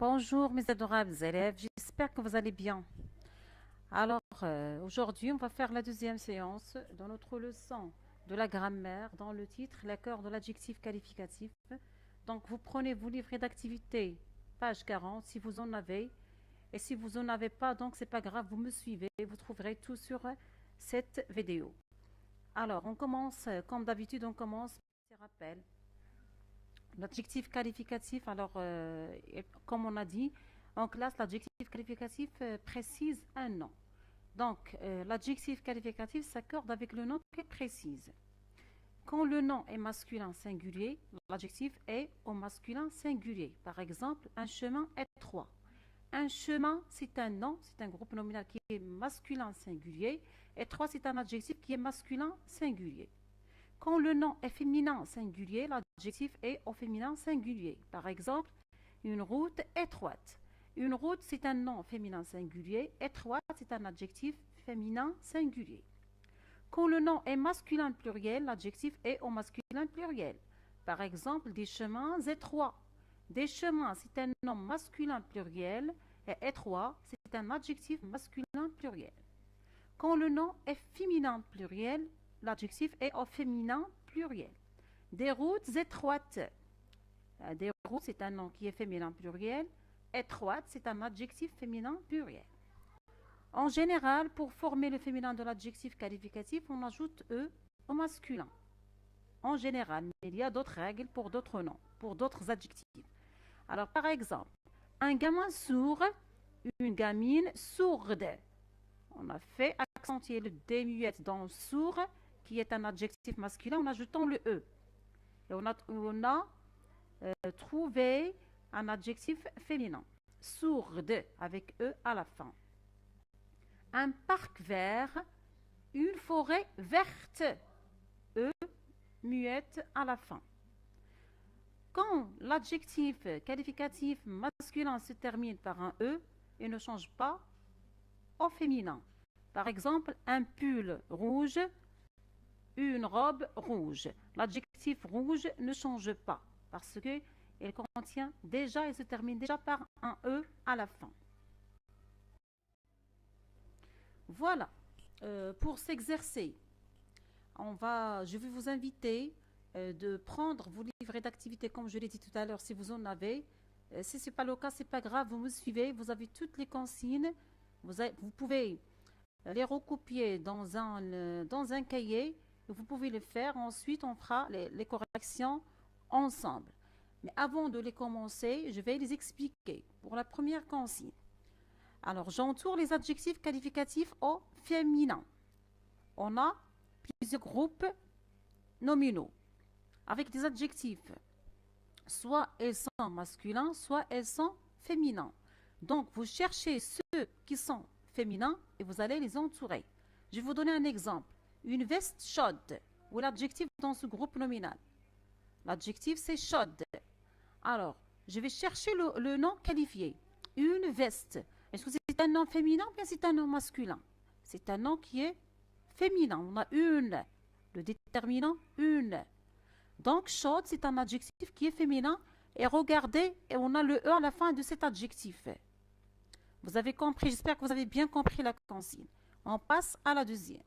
Bonjour mes adorables élèves, j'espère que vous allez bien. Alors aujourd'hui on va faire la deuxième séance dans notre leçon de la grammaire dans le titre l'accord de l'adjectif qualificatif. Donc vous prenez vos livrets d'activité, page 40 si vous en avez, et si vous n'en avez pas, donc c'est pas grave, vous me suivez, vous trouverez tout sur cette vidéo. Alors on commence, comme d'habitude on commence par ces rappels. L'adjectif qualificatif, alors, comme on a dit, en classe, l'adjectif qualificatif précise un nom. Donc, l'adjectif qualificatif s'accorde avec le nom qu'il précise. Quand le nom est masculin singulier, l'adjectif est au masculin singulier. Par exemple, un chemin étroit. Un chemin, c'est un nom, c'est un groupe nominal qui est masculin singulier. Étroit, c'est un adjectif qui est masculin singulier. Quand le nom est féminin singulier, l'adjectif est au féminin singulier. Par exemple, une route étroite. Une route, c'est un nom féminin singulier. Étroite, c'est un adjectif féminin singulier. Quand le nom est masculin pluriel, l'adjectif est au masculin pluriel. Par exemple, des chemins étroits. Des chemins, c'est un nom masculin pluriel. Et étroit, c'est un adjectif masculin pluriel. Quand le nom est féminin pluriel, l'adjectif est au féminin pluriel. Des routes étroites. Des routes, c'est un nom qui est féminin pluriel. Étroite, c'est un adjectif féminin pluriel. En général, pour former le féminin de l'adjectif qualificatif, on ajoute E au masculin. En général, mais il y a d'autres règles pour d'autres noms, pour d'autres adjectifs. Alors, par exemple, un gamin sourd, une gamine sourde. On a fait accentuer le D muette dans sourd, qui est un adjectif masculin, en ajoutant le E. Et on a trouvé un adjectif féminin. Sourde, avec E à la fin. Un parc vert, une forêt verte. E, muette à la fin. Quand l'adjectif qualificatif masculin se termine par un E, il ne change pas au féminin. Par exemple, un pull rouge, une robe rouge. L'adjectif rouge ne change pas parce qu'il contient déjà et se termine déjà par un E à la fin. Voilà, pour s'exercer, je vais vous inviter de prendre vos livrets d'activité comme je l'ai dit tout à l'heure si vous en avez. Si ce n'est pas le cas, ce n'est pas grave, vous me suivez, vous avez toutes les consignes, vous pouvez les recopier dans un cahier. Vous pouvez le faire. Ensuite, on fera les corrections ensemble. Mais avant de les commencer, je vais les expliquer. Pour la première consigne. Alors, j'entoure les adjectifs qualificatifs au féminin. On a plusieurs groupes nominaux avec des adjectifs. Soit elles sont masculins, soit elles sont féminins. Donc, vous cherchez ceux qui sont féminins et vous allez les entourer. Je vais vous donner un exemple. Une veste chaude, ou l'adjectif dans ce groupe nominal. L'adjectif, c'est chaude. Alors, je vais chercher le nom qualifié. Une veste. Est-ce que c'est un nom féminin ou bien c'est un nom masculin? C'est un nom qui est féminin. On a une. Le déterminant, une. Donc, chaude, c'est un adjectif qui est féminin. Et regardez, et on a le E à la fin de cet adjectif. Vous avez compris, j'espère que vous avez bien compris la consigne. On passe à la deuxième.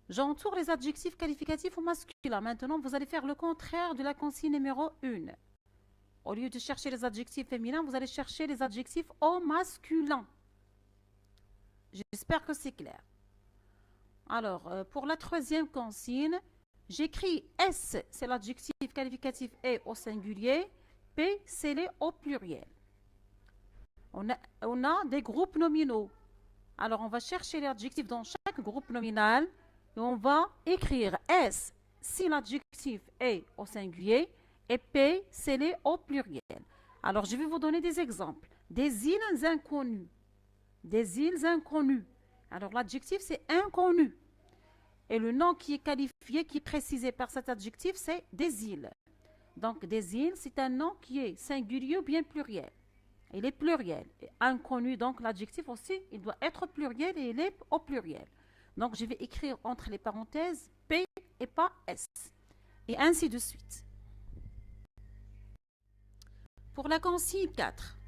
J'entoure les adjectifs qualificatifs au masculin. Maintenant, vous allez faire le contraire de la consigne numéro 1. Au lieu de chercher les adjectifs féminins, vous allez chercher les adjectifs au masculin. J'espère que c'est clair. Alors, pour la troisième consigne, j'écris S, c'est l'adjectif qualificatif et au singulier. P, c'est les au pluriel. On a des groupes nominaux. Alors, on va chercher les adjectifs dans chaque groupe nominal. Et on va écrire S si l'adjectif est au singulier et P c'est les au pluriel. Alors, je vais vous donner des exemples. Des îles inconnues. Des îles inconnues. Alors, l'adjectif, c'est inconnu. Et le nom qui est qualifié, qui est précisé par cet adjectif, c'est des îles. Donc, des îles, c'est un nom qui est singulier ou bien pluriel. Il est pluriel. Et inconnu, donc l'adjectif aussi, il doit être pluriel et il est au pluriel. Donc, je vais écrire entre les parenthèses P et pas S. Et ainsi de suite. Pour la consigne 4,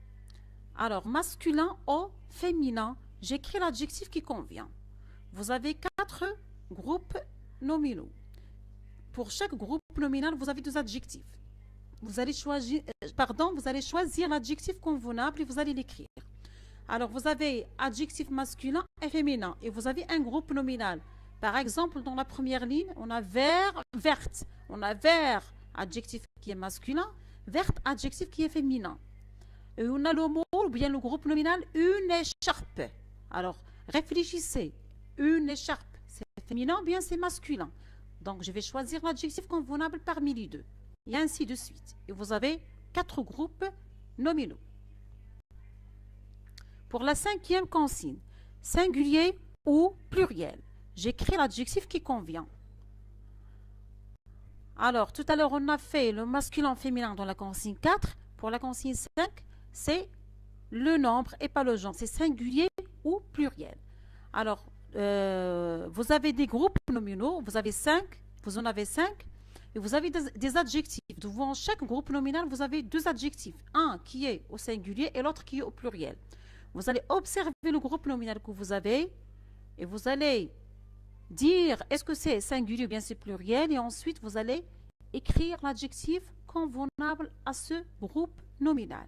Alors, masculin au féminin, j'écris l'adjectif qui convient. Vous avez 4 groupes nominaux. Pour chaque groupe nominal, vous avez 2 adjectifs. Vous allez choisir l'adjectif convenable et vous allez l'écrire. Alors, vous avez adjectif masculin et féminin et vous avez un groupe nominal. Par exemple, dans la première ligne, on a vert, verte. On a vert, adjectif qui est masculin, verte, adjectif qui est féminin. Et on a le mot, ou bien le groupe nominal, une écharpe. Alors, réfléchissez. Une écharpe, c'est féminin ou bien c'est masculin? Donc, je vais choisir l'adjectif convenable parmi les deux. Et ainsi de suite. Et vous avez 4 groupes nominaux. Pour la 5e consigne, singulier ou pluriel, j'écris l'adjectif qui convient. Alors, tout à l'heure, on a fait le masculin féminin dans la consigne 4. Pour la consigne 5, c'est le nombre et pas le genre. C'est singulier ou pluriel. Alors, vous avez des groupes nominaux. Vous avez 5. Vous en avez 5. Et vous avez des adjectifs. Devant chaque groupe nominal, vous avez 2 adjectifs. Un qui est au singulier et l'autre qui est au pluriel. Vous allez observer le groupe nominal que vous avez et vous allez dire est-ce que c'est singulier ou bien c'est pluriel et ensuite vous allez écrire l'adjectif convenable à ce groupe nominal.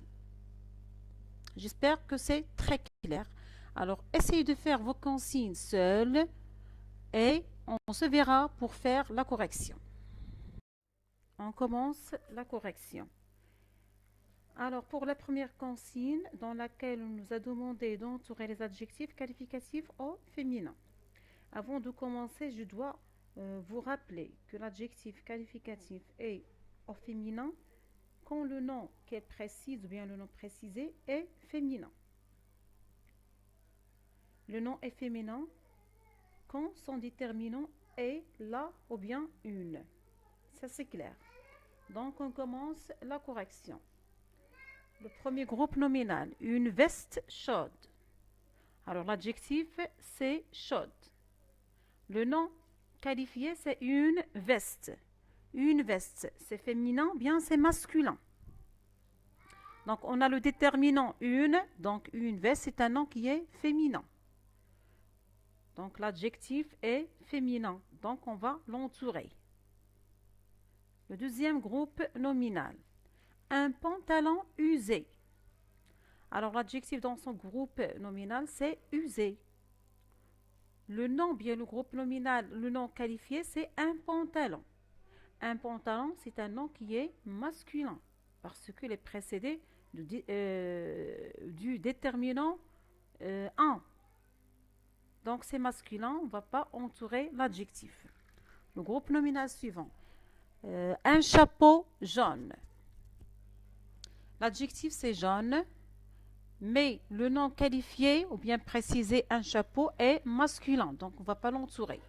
J'espère que c'est très clair. Alors, essayez de faire vos consignes seules et on se verra pour faire la correction. On commence la correction. Alors, pour la première consigne, dans laquelle on nous a demandé d'entourer les adjectifs qualificatifs au féminin. Avant de commencer, je dois vous rappeler que l'adjectif qualificatif est au féminin quand le nom qu'elle précise ou bien le nom précisé est féminin. Le nom est féminin quand son déterminant est la ou bien une. Ça, c'est clair. Donc, on commence la correction. Le premier groupe nominal, une veste chaude. Alors, l'adjectif, c'est chaude. Le nom qualifié, c'est une veste. Une veste, c'est féminin, bien c'est masculin. Donc, on a le déterminant une. Donc, une veste, c'est un nom qui est féminin. Donc, l'adjectif est féminin. Donc, on va l'entourer. Le deuxième groupe nominal. Un pantalon usé. Alors, l'adjectif dans son groupe nominal, c'est usé. Le nom, bien le groupe nominal, le nom qualifié, c'est un pantalon. Un pantalon, c'est un nom qui est masculin parce qu'il est précédé du déterminant un. Donc, c'est masculin, on ne va pas entourer l'adjectif. Le groupe nominal suivant. Un chapeau jaune. L'adjectif, c'est jaune, mais le nom qualifié ou bien précisé un chapeau est masculin, donc on ne va pas l'entourer.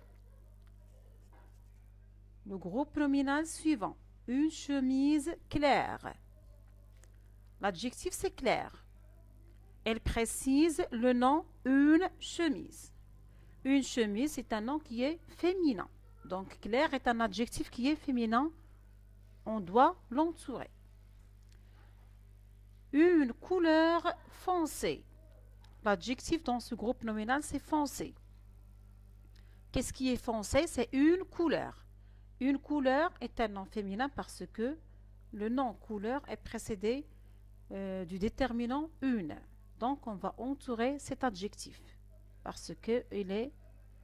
Le groupe nominal suivant. Une chemise claire. L'adjectif, c'est clair. Elle précise le nom une chemise. Une chemise, c'est un nom qui est féminin. Donc, clair est un adjectif qui est féminin. On doit l'entourer. Une couleur foncée. L'adjectif dans ce groupe nominal, c'est foncé. Qu'est-ce qui est foncé? C'est une couleur. Une couleur est un nom féminin parce que le nom couleur est précédé du déterminant une. Donc, on va entourer cet adjectif parce qu'il est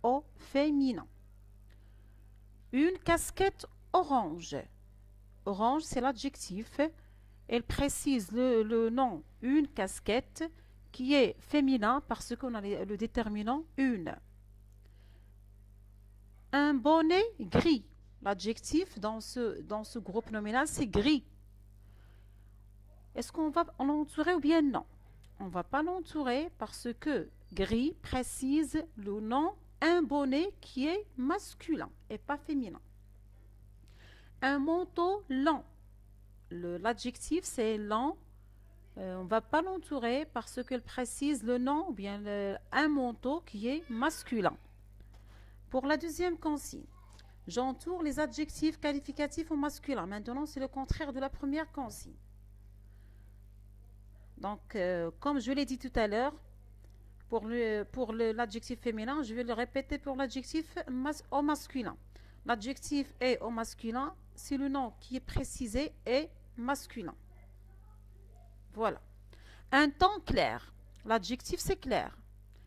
au féminin. Une casquette orange. Orange, c'est l'adjectif. Elle précise le nom une casquette qui est féminin parce qu'on a le déterminant une. Un bonnet gris. L'adjectif dans ce groupe nominal, c'est gris. Est-ce qu'on va l'entourer ou bien non? On ne va pas l'entourer parce que gris précise le nom un bonnet qui est masculin et pas féminin. Un manteau lent. L'adjectif, c'est lent. On ne va pas l'entourer parce qu'elle précise le nom ou bien un manteau qui est masculin. Pour la deuxième consigne, j'entoure les adjectifs qualificatifs au masculin. Maintenant, c'est le contraire de la première consigne. Donc, comme je l'ai dit tout à l'heure, pour l'adjectif féminin, je vais le répéter pour l'adjectif au masculin. L'adjectif est au masculin si le nom qui est précisé est masculin. Voilà. Un temps clair. L'adjectif, c'est clair.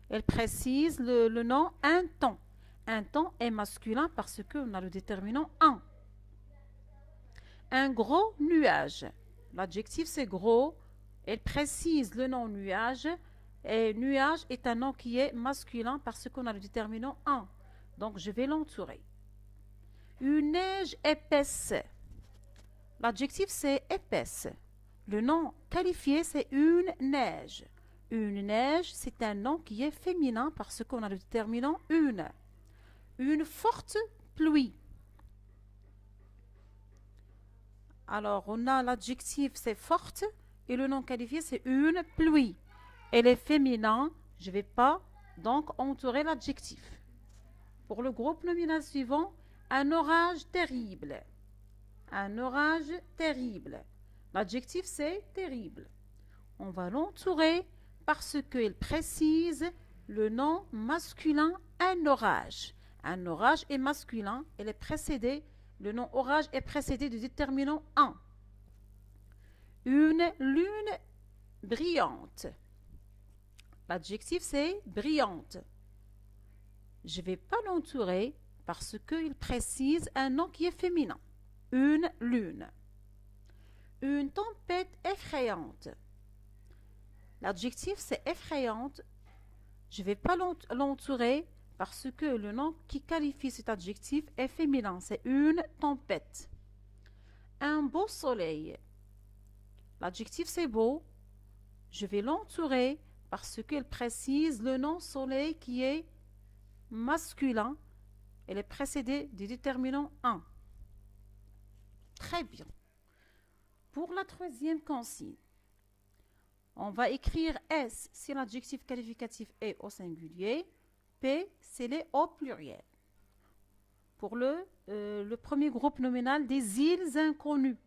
Elle précise le nom un temps. Un temps est masculin parce qu'on a le déterminant un. Un gros nuage. L'adjectif, c'est gros. Elle précise le nom nuage. Et nuage est un nom qui est masculin parce qu'on a le déterminant un. Donc, je vais l'entourer. Une neige épaisse. L'adjectif, c'est épaisse. Le nom qualifié, c'est une neige. Une neige, c'est un nom qui est féminin parce qu'on a le déterminant une. Une forte pluie. Alors, on a l'adjectif, c'est forte, et le nom qualifié, c'est une pluie. Elle est féminin, je ne vais pas donc entourer l'adjectif. Pour le groupe nominal suivant, un orage terrible. Un orage terrible. L'adjectif, c'est terrible. On va l'entourer parce qu'il précise le nom masculin un orage. Un orage est masculin, elle est précédée, le nom orage est précédé du déterminant un. Une lune brillante. L'adjectif, c'est brillante. Je ne vais pas l'entourer parce qu'il précise un nom qui est féminin. Une lune. Une tempête effrayante. L'adjectif, c'est effrayante. Je ne vais pas l'entourer parce que le nom qui qualifie cet adjectif est féminin. C'est une tempête. Un beau soleil. L'adjectif, c'est beau. Je vais l'entourer parce qu'elle précise le nom soleil qui est masculin. Elle est précédée du déterminant un. Très bien. Pour la troisième consigne, on va écrire S si l'adjectif qualificatif est au singulier, P s'il est au pluriel. Pour le premier groupe nominal, des îles inconnues.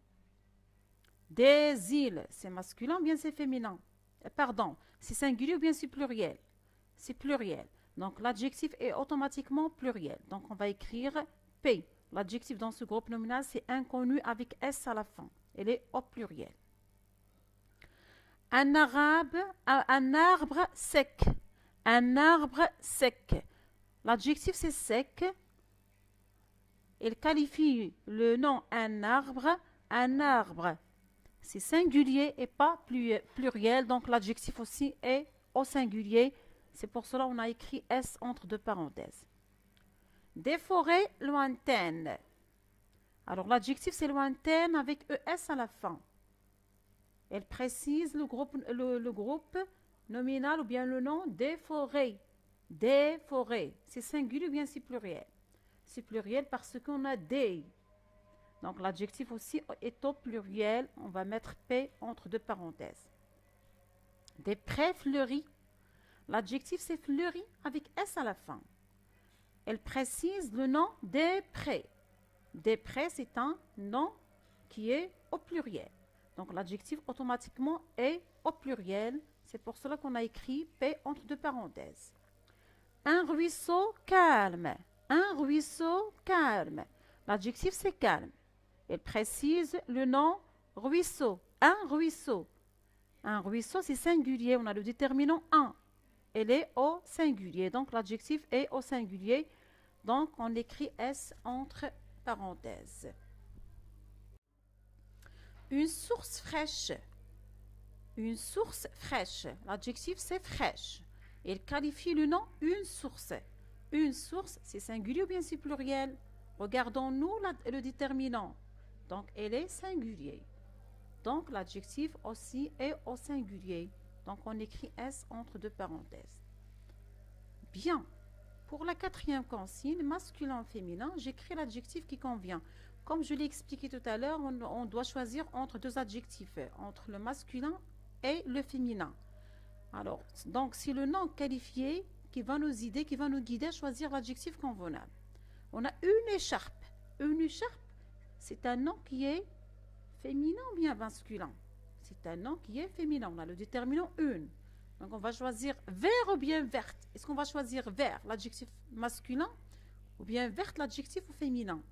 Des îles, c'est masculin ou bien c'est féminin? Pardon, c'est singulier ou bien c'est pluriel? C'est pluriel. Donc l'adjectif est automatiquement pluriel. Donc on va écrire P. L'adjectif dans ce groupe nominal, c'est inconnu avec S à la fin. Elle est au pluriel. Un arbre sec. Un arbre sec. L'adjectif, c'est sec. Il qualifie le nom un arbre. Un arbre, c'est singulier et pas pluriel. Donc l'adjectif aussi est au singulier. C'est pour cela qu'on a écrit S entre deux parenthèses. Des forêts lointaines. Alors l'adjectif, c'est lointaine avec ES à la fin. Elle précise le groupe nominal ou bien le nom des forêts. Des forêts. C'est singulier ou bien c'est pluriel? C'est pluriel parce qu'on a des. Donc l'adjectif aussi est au pluriel. On va mettre P entre deux parenthèses. Des prés fleuris. L'adjectif, c'est fleuri avec S à la fin. Elle précise le nom des prés. Des prés, c'est un nom qui est au pluriel. Donc l'adjectif automatiquement est au pluriel. C'est pour cela qu'on a écrit P entre deux parenthèses. Un ruisseau calme. Un ruisseau calme. L'adjectif, c'est calme. Elle précise le nom ruisseau. Un ruisseau. Un ruisseau, c'est singulier. On a le déterminant un. Elle est au singulier. Donc l'adjectif est au singulier. Donc on écrit S entre parenthèses. Une source fraîche. Une source fraîche. L'adjectif, c'est fraîche. Elle qualifie le nom une source. Une source, c'est singulier ou bien c'est pluriel? Regardons-nous le déterminant. Donc, elle est singulier. Donc, l'adjectif aussi est au singulier. Donc, on écrit S entre deux parenthèses. Bien. Pour la quatrième consigne, masculin-féminin, j'écris l'adjectif qui convient. Comme je l'ai expliqué tout à l'heure, on doit choisir entre deux adjectifs, entre le masculin et le féminin. Alors, donc, c'est le nom qualifié qui va nous guider à choisir l'adjectif convenable. On a une écharpe. Une écharpe, c'est un nom qui est féminin ou bien masculin? c'est un nom qui est féminin. On a le déterminant une. Donc, on va choisir vert ou bien verte. Est-ce qu'on va choisir vert, l'adjectif masculin, ou bien verte, l'adjectif au féminin?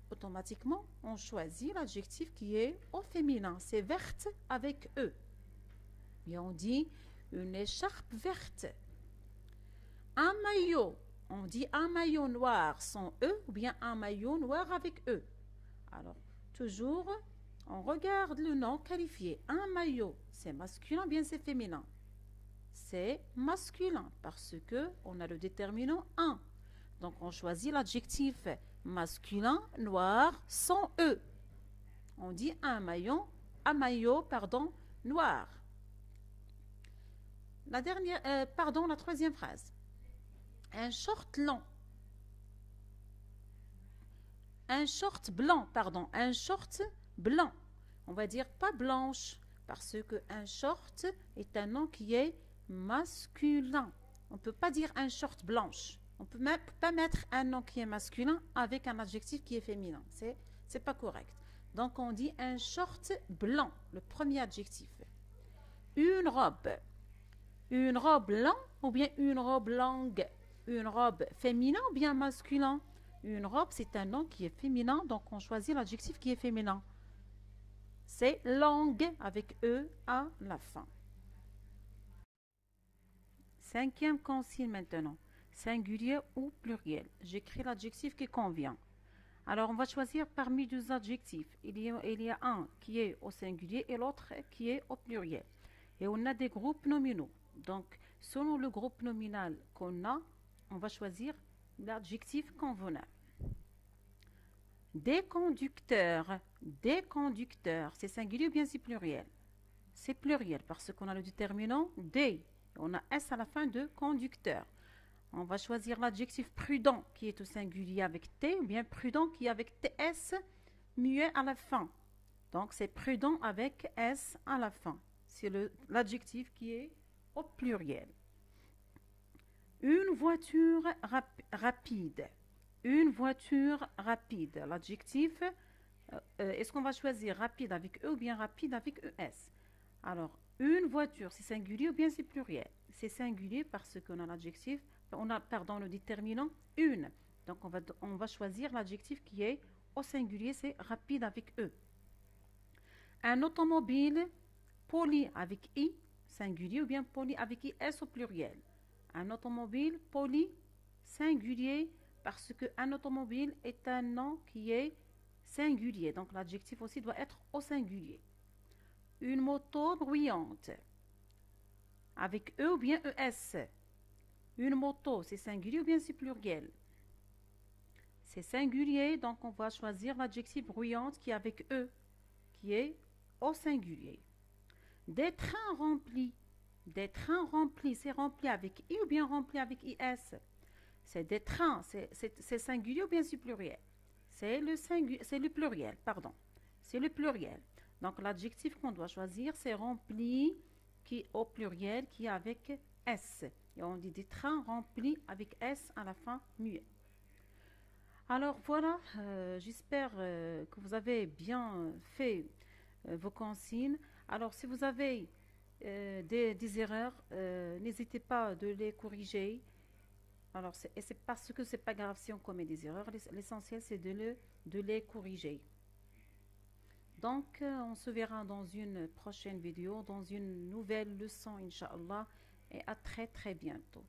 Automatiquement, on choisit l'adjectif qui est au féminin. C'est verte avec E. Et on dit une écharpe verte. Un maillot. On dit un maillot noir sans E ou bien un maillot noir avec E. Alors, toujours, on regarde le nom qualifié. Un maillot, c'est masculin ou bien c'est féminin? C'est masculin parce que on a le déterminant un. Donc, on choisit l'adjectif masculin noir sans E. On dit un maillot, noir. La troisième phrase. Un short long. Un short blanc. On va dire pas blanche parce que un short est un nom qui est masculin. On ne peut pas dire un short blanche. On ne peut même pas mettre un nom qui est masculin avec un adjectif qui est féminin. C'est pas correct. Donc on dit un short blanc, le premier adjectif. Une robe. Une robe blanc ou bien une robe longue? Une robe féminin ou bien masculin? Une robe, c'est un nom qui est féminin, donc on choisit l'adjectif qui est féminin. C'est longue avec E à la fin. Cinquième consigne maintenant. Singulier ou pluriel. J'écris l'adjectif qui convient. Alors, on va choisir parmi deux adjectifs. Il y a un qui est au singulier et l'autre qui est au pluriel. Et on a des groupes nominaux. Donc, selon le groupe nominal qu'on a, on va choisir l'adjectif convenable. Des conducteurs. Des conducteurs. C'est singulier ou bien c'est pluriel? C'est pluriel parce qu'on a le déterminant des. On a S à la fin de conducteur. On va choisir l'adjectif prudent qui est au singulier avec T ou bien prudent qui est avec TS muet à la fin. Donc c'est prudent avec S à la fin. C'est l'adjectif qui est au pluriel. Une voiture rapide. Une voiture rapide. L'adjectif, est-ce qu'on va choisir rapide avec E ou bien rapide avec ES? Alors, une voiture, c'est singulier ou bien c'est pluriel? C'est singulier parce qu'on a l'adjectif, le déterminant une. Donc, on va choisir l'adjectif qui est au singulier, c'est rapide avec E. Un automobile poli avec I, singulier ou bien poli avec IS au pluriel? Un automobile poli, singulier, parce qu'un automobile est un nom qui est singulier. Donc, l'adjectif aussi doit être au singulier. Une moto bruyante. Avec E ou bien ES. Une moto, c'est singulier ou bien c'est pluriel? C'est singulier, donc on va choisir l'adjectif bruyante qui est avec E, qui est au singulier. Des trains remplis. Des trains remplis, c'est rempli avec I ou bien rempli avec IS? C'est des trains, c'est singulier ou bien c'est pluriel? C'est le pluriel, pardon. C'est le pluriel. Donc l'adjectif qu'on doit choisir, c'est rempli, qui au pluriel, qui est avec S. Et on dit des trains remplis avec S à la fin muet. Alors voilà, j'espère que vous avez bien fait vos consignes. Alors si vous avez des erreurs, n'hésitez pas de les corriger. Alors c'est parce que c'est pas grave si on commet des erreurs. L'essentiel c'est de les corriger. Donc on se verra dans une prochaine vidéo, dans une nouvelle leçon, Inch'Allah, et à très très bientôt.